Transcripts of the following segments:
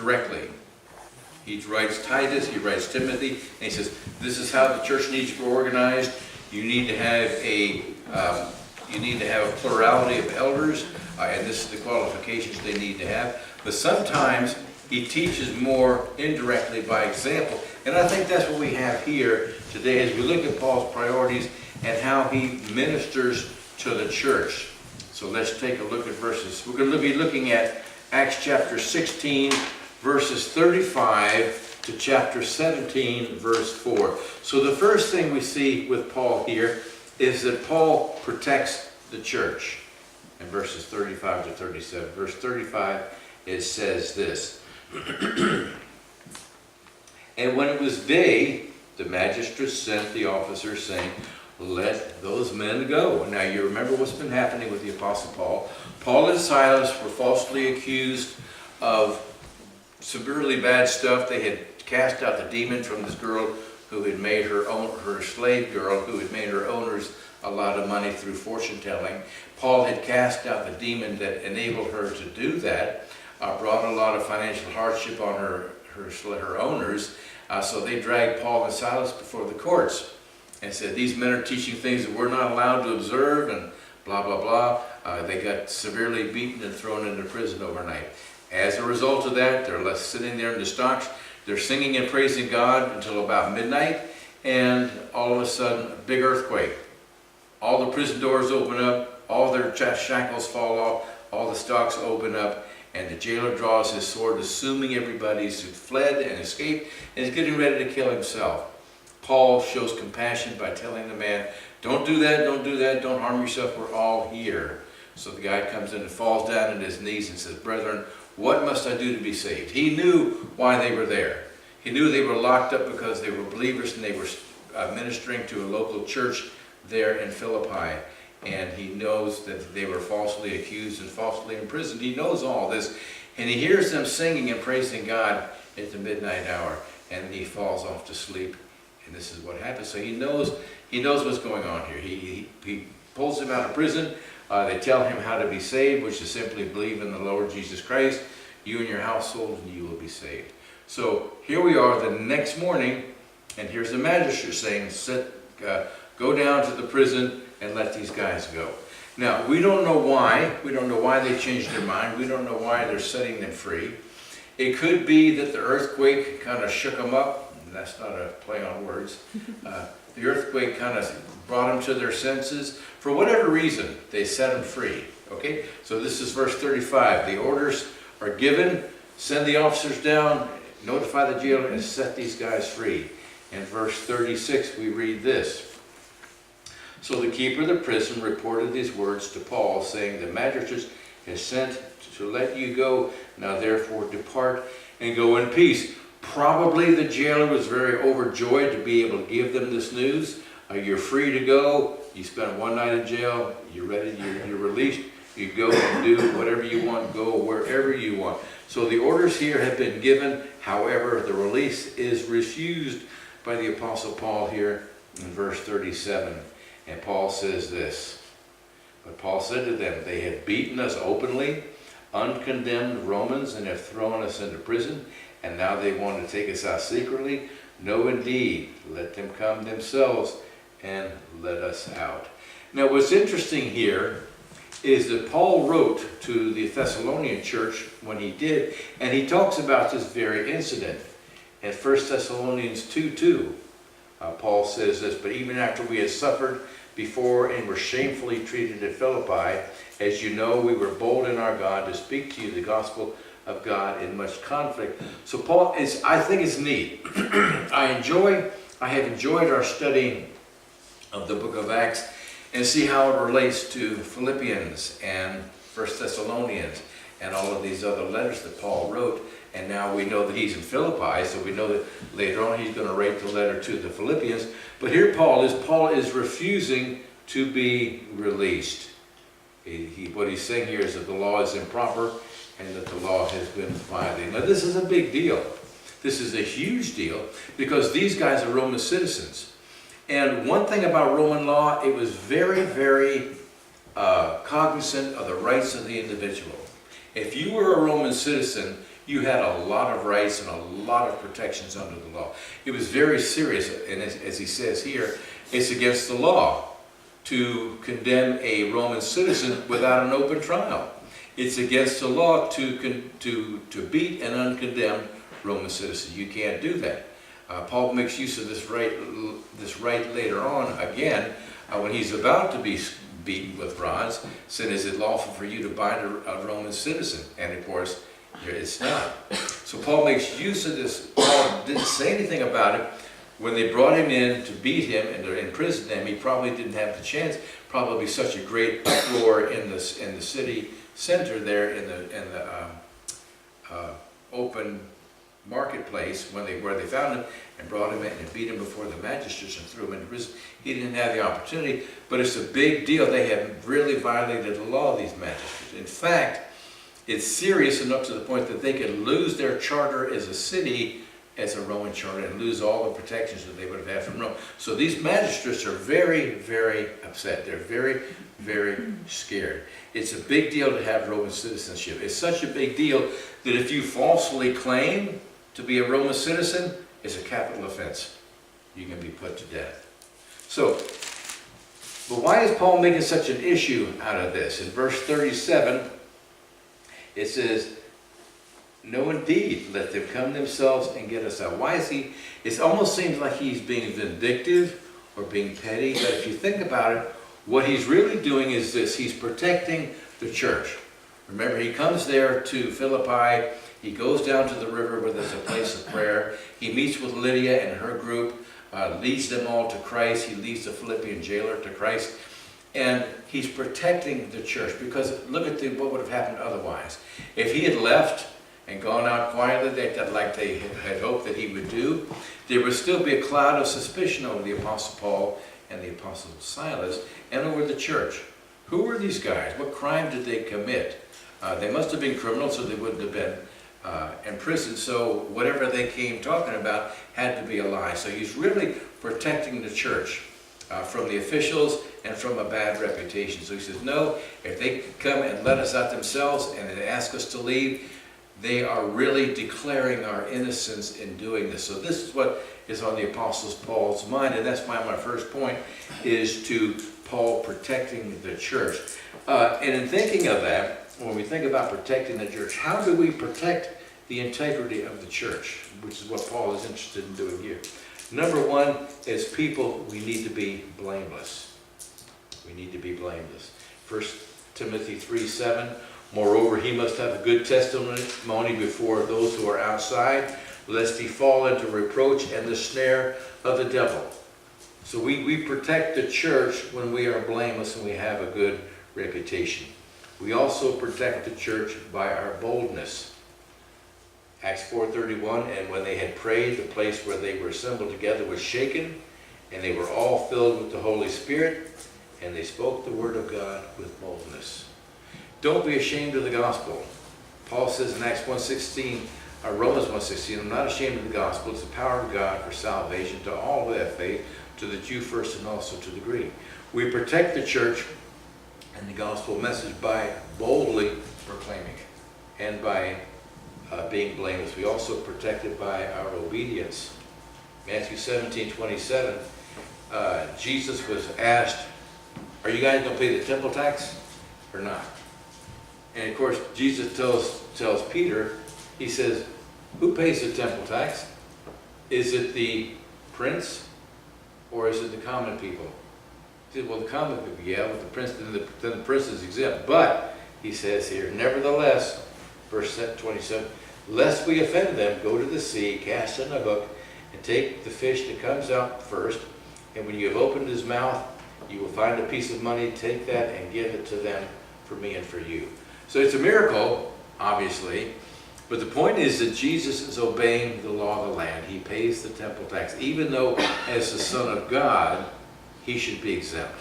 directly. He writes Titus, he writes Timothy, and he says, this is how the church needs to be organized. You need to have a plurality of elders, and this is the qualifications they need to have. But sometimes he teaches more indirectly by example. And I think that's what we have here today as we look at Paul's priorities and how he ministers to the church. So let's take a look at verses. We're going to be looking at Acts chapter 16, verses 35 to chapter 17, verse 4. So the first thing we see with Paul here is that Paul protects the church in verses 35 to 37. Verse 35, it says this. And when it was day, the magistrates sent the officers, saying, let those men go. Now you remember what's been happening with the Apostle Paul. Paul and Silas were falsely accused of severely bad stuff. They had cast out the demon from this girl who had made her slave girl, who had made her owners a lot of money through fortune telling. Paul had cast out the demon that enabled her to do that, brought a lot of financial hardship on her owners. So they dragged Paul and Silas before the courts and said, these men are teaching things that we're not allowed to observe, and blah, blah, blah. They got severely beaten and thrown into prison overnight. As a result of that, they're left sitting there in the stocks. They're singing and praising God until about midnight, and all of a sudden, a big earthquake. All the prison doors open up, all their shackles fall off, all the stocks open up, and the jailer draws his sword, assuming everybody's fled and escaped, and is getting ready to kill himself. Paul shows compassion by telling the man, don't do that, don't do that, don't harm yourself, we're all here. So the guy comes in and falls down on his knees and says, brethren, what must I do to be saved? He knew why they were there. He knew they were locked up because they were believers and they were ministering to a local church there in Philippi. And he knows that they were falsely accused and falsely imprisoned. He knows all this. And he hears them singing and praising God at the midnight hour. And he falls off to sleep. And this is what happens. So he knows what's going on here. He pulls him out of prison. They tell him how to be saved, which is simply believe in the Lord Jesus Christ, you and your household, and you will be saved. So here we are the next morning, and here's the magistrate saying, go down to the prison and let these guys go. Now, we don't know why. We don't know why they changed their mind. We don't know why they're setting them free. It could be that the earthquake kind of shook them up. That's not a play on words. The earthquake kind of brought them to their senses. For whatever reason, they set them free. Okay? So this is verse 35. The orders are given. Send the officers down, notify the jailer, and set these guys free. In verse 36, we read this. So the keeper of the prison reported these words to Paul, saying, the magistrates has sent to let you go. Now therefore depart and go in peace. Probably the jailer was very overjoyed to be able to give them this news. You're free to go. You spent one night in jail. You're ready. You're released. You go and do whatever you want. Go wherever you want. So the orders here have been given. However, the release is refused by the Apostle Paul here in verse 37. And Paul says this. But Paul said to them, they have beaten us openly, uncondemned Romans, and have thrown us into prison. And now they want to take us out secretly? No, indeed. Let them come themselves and let us out. Now, what's interesting here is that Paul wrote to the Thessalonian church when he did, and he talks about this very incident. In 1 Thessalonians 2:2, Paul says this, but even after we had suffered before and were shamefully treated at Philippi, as you know, we were bold in our God to speak to you the gospel of God in much conflict. So Paul I think it's neat. I have enjoyed our study of the book of Acts and see how it relates to Philippians and 1 Thessalonians and all of these other letters that Paul wrote. And now we know that he's in Philippi, so we know that later on he's going to write the letter to the Philippians. But here Paul is refusing to be released. What he's saying here is that the law is improper and that the law has been violated. Now this is a big deal. This is a huge deal because these guys are Roman citizens. And one thing about Roman law, it was very, very cognizant of the rights of the individual. If you were a Roman citizen, you had a lot of rights and a lot of protections under the law. It was very serious, and as he says here, it's against the law to condemn a Roman citizen without an open trial. It's against the law to beat an uncondemned Roman citizen. You can't do that. Paul makes use of this right later on again when he's about to be beaten with rods. Said, "Is it lawful for you to bind a Roman citizen?" And of course, it's not. So Paul makes use of this. Paul didn't say anything about it. When they brought him in to beat him and to imprison him, he probably didn't have the chance. Probably such a great uproar in the city center there in the open marketplace where they found him and brought him in and beat him before the magistrates and threw him into prison. He didn't have the opportunity, but it's a big deal. They have really violated the law, these magistrates. In fact, it's serious enough to the point that they could lose their charter as a city, as a Roman charter, and lose all the protections that they would have had from Rome. So these magistrates are very, very upset. They're very, very scared. It's a big deal to have Roman citizenship. It's such a big deal that if you falsely claim to be a Roman citizen, it's a capital offense. You can be put to death. So, but why is Paul making such an issue out of this? In verse 37, it says, "No, indeed, let them come themselves and get us out." Why is he? It almost seems like he's being vindictive or being petty, but if you think about it, what he's really doing is this: he's protecting the church. Remember, he comes there to Philippi, he goes down to the river where there's a place of prayer, he meets with Lydia and her group, leads them all to Christ, he leads the Philippian jailer to Christ, and he's protecting the church, because look at what would have happened otherwise. If he had left and gone out quietly, like they had hoped that he would do, there would still be a cloud of suspicion over the Apostle Paul and the Apostle Silas and over the church. Who were these guys? What crime did they commit? They must have been criminals, so they wouldn't have been imprisoned. So whatever they came talking about had to be a lie. So he's really protecting the church from the officials and from a bad reputation. So he says, no, if they come and let us out themselves and ask us to leave, they are really declaring our innocence in doing this. So this is what is on the Apostle Paul's mind, and that's why my first point is to Paul protecting the church. And in thinking of that, when we think about protecting the church, how do we protect the integrity of the church, which is what Paul is interested in doing here? Number one, as people, we need to be blameless. We need to be blameless. 1 Timothy 3:7, "Moreover, he must have a good testimony before those who are outside, lest he fall into reproach and the snare of the devil." So we protect the church when we are blameless and we have a good reputation. We also protect the church by our boldness. Acts 4:31, "And when they had prayed, the place where they were assembled together was shaken, and they were all filled with the Holy Spirit, and they spoke the word of God with boldness." Don't be ashamed of the gospel. Paul says in Acts 1:16, Romans 1:16, "I'm not ashamed of the gospel. It's the power of God for salvation to all who have faith, to the Jew first and also to the Greek." We protect the church and the gospel message by boldly proclaiming it and by being blameless. We also protect it by our obedience. Matthew 17:27, Jesus was asked, "Are you guys going to pay the temple tax or not?" And of course, Jesus tells Peter, he says, "Who pays the temple tax? Is it the prince or is it the common people?" He said, "Well, the common people, yeah, but the prince, then the prince is exempt." But he says here, "Nevertheless," verse 27, "lest we offend them, go to the sea, cast in a hook, and take the fish that comes out first. And when you have opened his mouth, you will find a piece of money. Take that and give it to them for me and for you." So it's a miracle, obviously, but the point is that Jesus is obeying the law of the land. He pays the temple tax. Even though as the Son of God, he should be exempt.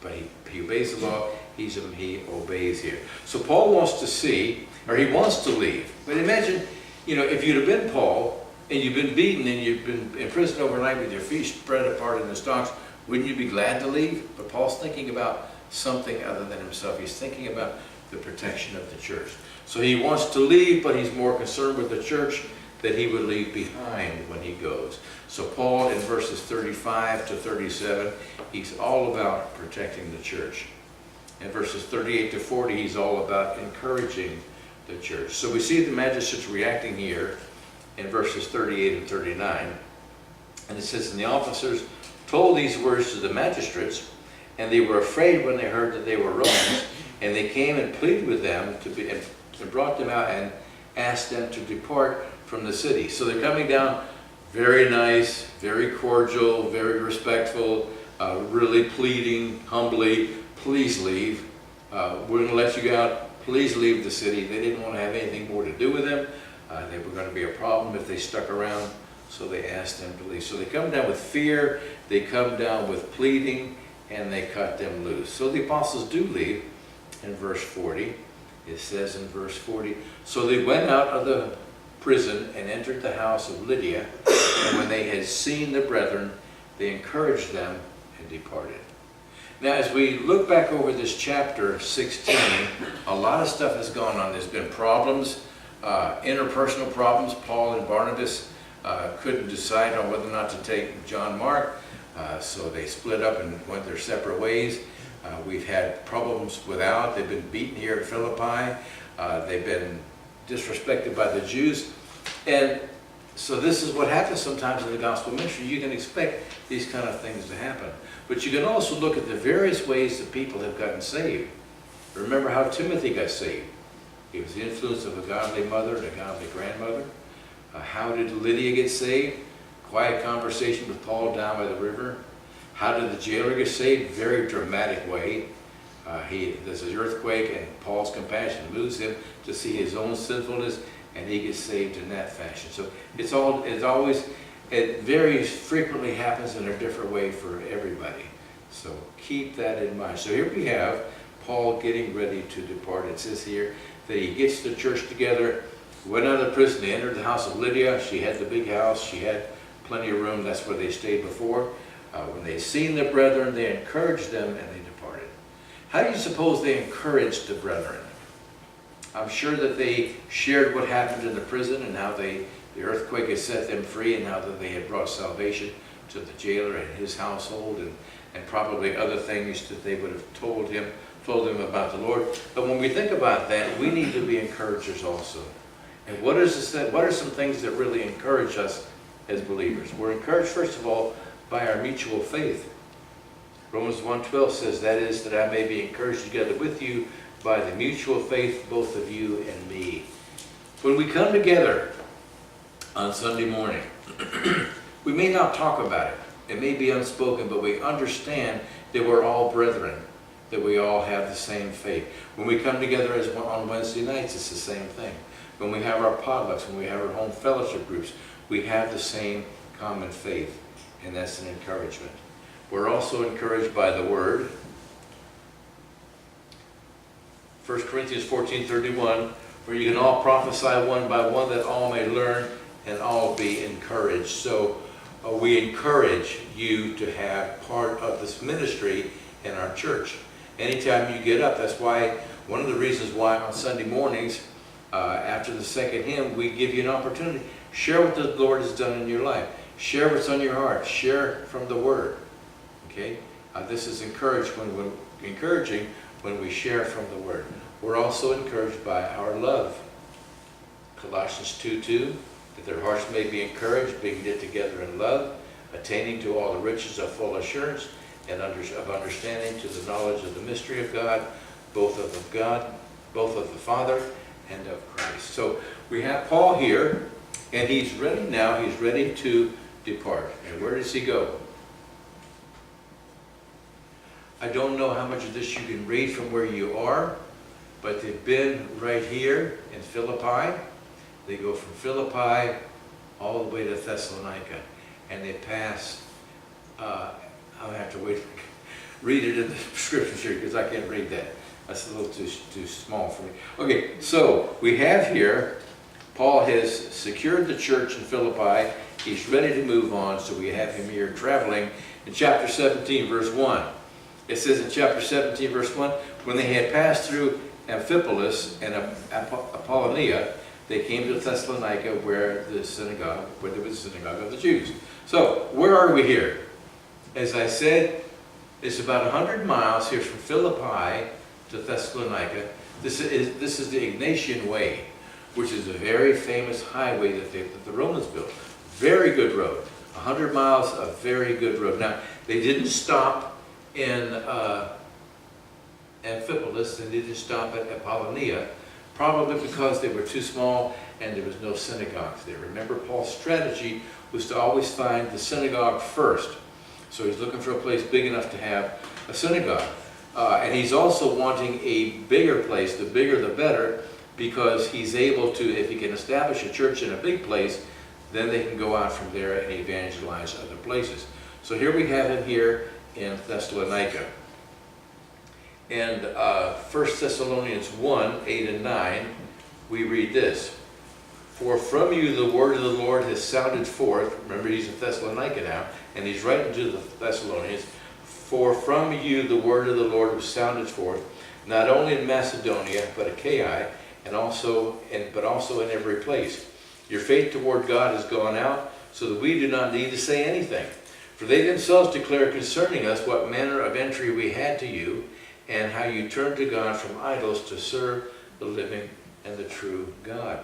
But he obeys the law, he obeys here. So Paul wants to see, or he wants to leave. But imagine, if you'd have been Paul, and you've been beaten, and you've been imprisoned overnight with your feet spread apart in the stocks, wouldn't you be glad to leave? But Paul's thinking about something other than himself. He's thinking about the protection of the church. So he wants to leave, but he's more concerned with the church that he would leave behind when he goes. So Paul, in verses 35 to 37, he's all about protecting the church. In verses 38 to 40, he's all about encouraging the church. So we see the magistrates reacting here in verses 38 and 39. And it says, and the officers told these words to the magistrates, and they were afraid when they heard that they were Romans, and they came and pleaded with them and brought them out and asked them to depart from the city. So they're coming down very nice, very cordial, very respectful, really pleading humbly, please leave. We're going to let you out. Please leave the city. They didn't want to have anything more to do with them. They were going to be a problem if they stuck around, so they asked them to leave. So they come down with fear, they come down with pleading, and they cut them loose. So the apostles do leave in verse 40. It says in verse 40, so they went out of the prison and entered the house of Lydia, and when they had seen the brethren, they encouraged them and departed. Now, as we look back over this chapter 16, a lot of stuff has gone on. There's been problems, interpersonal problems. Paul and Barnabas couldn't decide on whether or not to take John Mark, so they split up and went their separate ways. We've had problems without. They've been beaten here at Philippi. They've been disrespected by the Jews. And so this is what happens sometimes in the gospel ministry. You can expect these kind of things to happen. But you can also look at the various ways that people have gotten saved. Remember how Timothy got saved. He was the influence of a godly mother and a godly grandmother. How did Lydia get saved? Quiet conversation with Paul down by the river. How did the jailer get saved? Very dramatic way. There's an earthquake, and Paul's compassion moves him to see his own sinfulness, and he gets saved in that fashion. So it very frequently happens in a different way for everybody. So keep that in mind. So here we have Paul getting ready to depart. It says here that he gets the church together, went out of the prison, they entered the house of Lydia. She had the big house, she had plenty of room. That's where they stayed before. When they seen the brethren, they encouraged them and they departed. How do you suppose they encouraged the brethren? I'm sure that they shared what happened in the prison and how the earthquake had set them free, and how that they had brought salvation to the jailer and his household, and probably other things that they would have told them about the Lord. But when we think about that, we need to be encouragers also. And what are some things that really encourage us as believers? We're encouraged, first of all, by our mutual faith. Romans 1:12 says, that is, that I may be encouraged together with you by the mutual faith, both of you and me. When we come together on Sunday morning, we may not talk about it. It may be unspoken, but we understand that we're all brethren, that we all have the same faith. When we come together on Wednesday nights, it's the same thing. When we have our potlucks, when we have our home fellowship groups, we have the same common faith, and that's an encouragement. We're also encouraged by the Word. 1 Corinthians 14:31, where you can all prophesy one by one, that all may learn and all be encouraged. So we encourage you to have part of this ministry in our church. Anytime you get up, that's why, one of the reasons why on Sunday mornings, after the second hymn, we give you an opportunity. Share what the Lord has done in your life. Share what's on your heart. Share from the Word. Okay? This is encouraging when we share from the Word. We're also encouraged by our love. Colossians 2:2, that their hearts may be encouraged, being knit together in love, attaining to all the riches of full assurance and of understanding, to the knowledge of the mystery of God, both of the Father and of Christ. So we have Paul here, and he's ready now. He's ready to depart. And where does he go? I don't know how much of this you can read from where you are, but they've been right here in Philippi. They go from Philippi all the way to Thessalonica, and they pass, I'll have to read it in the scriptures here because I can't read that. That's a little too small for me. Okay, so we have here, Paul has secured the church in Philippi. He's ready to move on, so we have him here traveling. In chapter 17, verse 1, it says in chapter 17, verse 1, when they had passed through Amphipolis and Apollonia, they came to Thessalonica where there was a synagogue of the Jews. So, where are we here? As I said, it's about 100 miles here from Philippi to Thessalonica. This is the Ignatian Way, which is a very famous highway that the Romans built. Very good road. 100 miles of very good road. Now, they didn't stop in Amphipolis, and they didn't stop at Apollonia, probably because they were too small and there was no synagogues there. Remember, Paul's strategy was to always find the synagogue first. So he's looking for a place big enough to have a synagogue. And he's also wanting a bigger place, the bigger the better, because he's able to, if he can establish a church in a big place, then they can go out from there and evangelize other places. So here we have him here in Thessalonica. And 1 Thessalonians 1, 8 and 9, we read this. For from you the word of the Lord has sounded forth. Remember, he's in Thessalonica now, and he's writing to the Thessalonians. For from you the word of the Lord was sounded forth, not only in Macedonia, but Achaia, but also in every place. Your faith toward God has gone out, so that we do not need to say anything. For they themselves declare concerning us what manner of entry we had to you, and how you turned to God from idols to serve the living and the true God.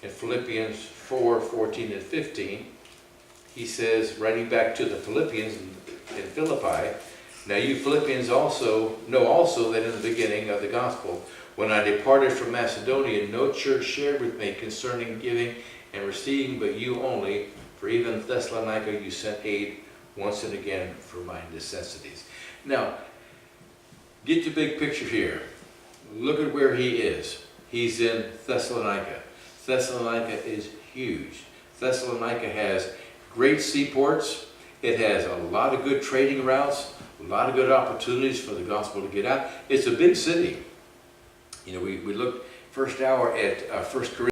In Philippians 4, 14 and 15, he says, writing back to the Philippians in Philippi, now you Philippians know also that in the beginning of the gospel, when I departed from Macedonia, no church shared with me concerning giving and receiving, but you only, for even Thessalonica you sent aid once and again for my necessities. Now, get the big picture here. Look at where he is. He's in Thessalonica. Thessalonica is huge. Thessalonica has great seaports. It has a lot of good trading routes, a lot of good opportunities for the gospel to get out. It's a big city. You know, we looked first hour at 1 Corinthians.